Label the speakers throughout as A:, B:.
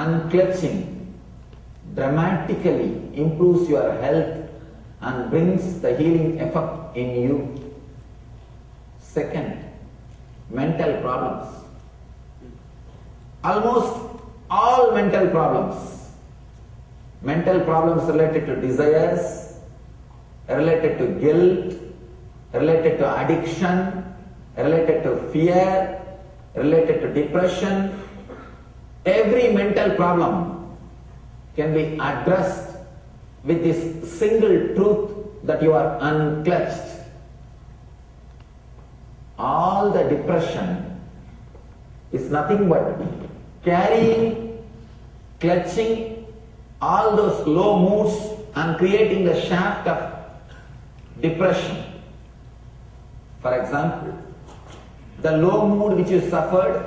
A: unclutching dramatically improves your health and brings the healing effect in you. Second, mental problems. Almost all mental problems related to desires, related to guilt, related to addiction, related to fear, related to depression, every mental problem can be addressed with this single truth that you are unclutched. All the depression is nothing but carrying, clutching all those low moods and creating the shaft of depression. For example, the low mood which you suffered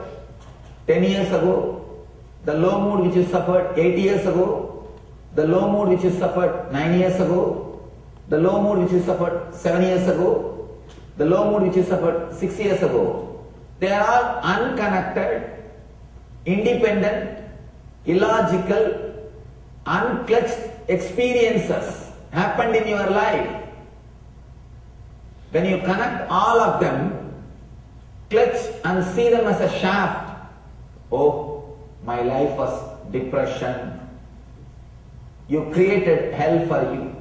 A: 10 years ago, the low mood which you suffered 8 years ago, the low mood which you suffered 9 years ago, the low mood which you suffered 7 years ago, the low mood which you suffered 6 years ago, they are all unconnected, independent, illogical, unclutched experiences happened in your life. When you connect all of them, clutch and see them as a shaft. Oh, my life was depression. You created hell for you.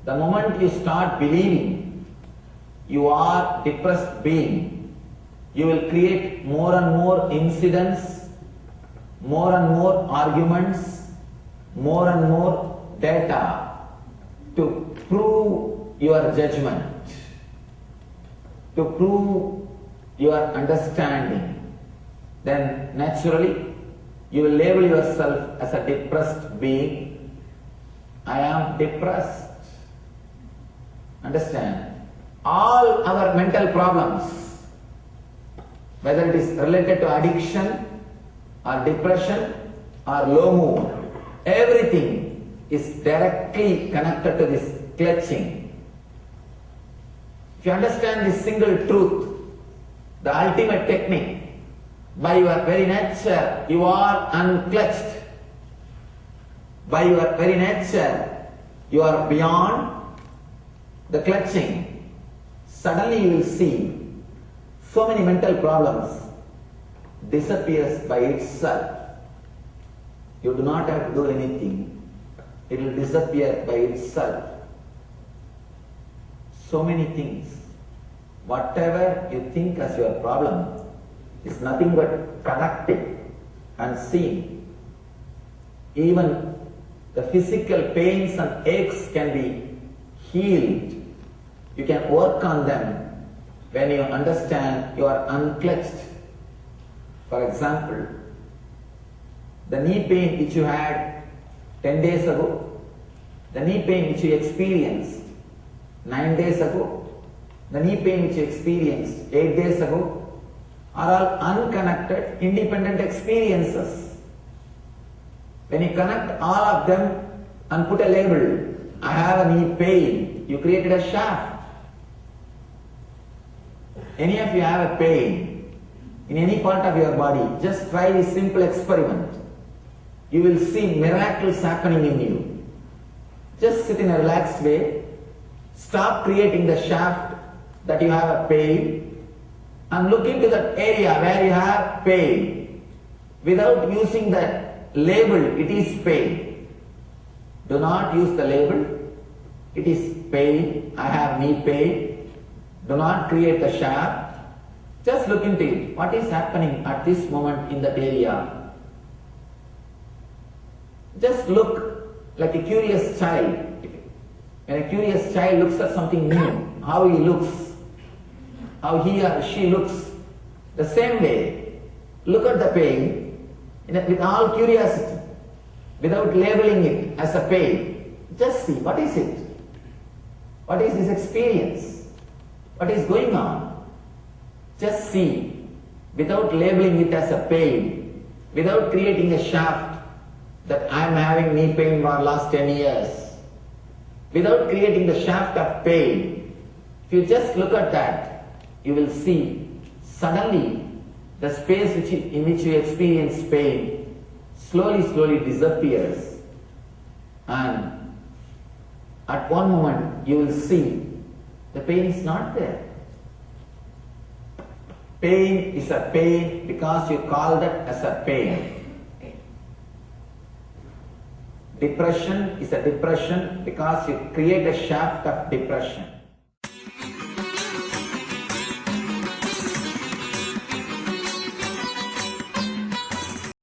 A: The moment you start believing you are depressed being, you will create more and more incidents, more and more arguments, more and more data to prove your judgment, to prove your understanding. Then naturally you will label yourself as a depressed being. I am depressed. Understand? All our mental problems, whether it is related to addiction or depression or low mood, everything is directly connected to this clutching. If you understand this single truth, the ultimate technique, by your very nature you are unclutched. By your very nature you are beyond the clutching. Suddenly you will see so many mental problems disappears by itself. You do not have to do anything. It will disappear by itself. So many things. Whatever you think as your problem is nothing but connecting and seeing. Even the physical pains and aches can be healed. You can work on them when you understand you are unclutched. For example, the knee pain which you had 10 days ago, the knee pain which you experienced 9 days ago, the knee pain which you experienced 8 days ago, are all unconnected, independent experiences. When you connect all of them and put a label, I have a knee pain, you created a shaft. Any of you have a pain in any part of your body, just try this simple experiment. You will see miracles happening in you. Just sit in a relaxed way, stop creating the shaft that you have a pain, and look into that area where you have pain without using that label, it is pain. Do not use the label, it is pain, I have knee pain. Do not create the shaft. Just look into it. What is happening at this moment in that area? Just look like a curious child. When a curious child looks at something new, how he looks, how he or she looks, the same way, look at the pain with all curiosity, without labeling it as a pain. Just see, what is it? What is this experience? What is going on? Just see, without labeling it as a pain, without creating a shaft that I am having knee pain for the last 10 years, without creating the shaft of pain. If you just look at that, you will see suddenly the space in which you experience pain slowly disappears, and at one moment you will see the pain is not there. Pain is a pain because you call that as a pain. Depression is a depression because you create a shaft of depression.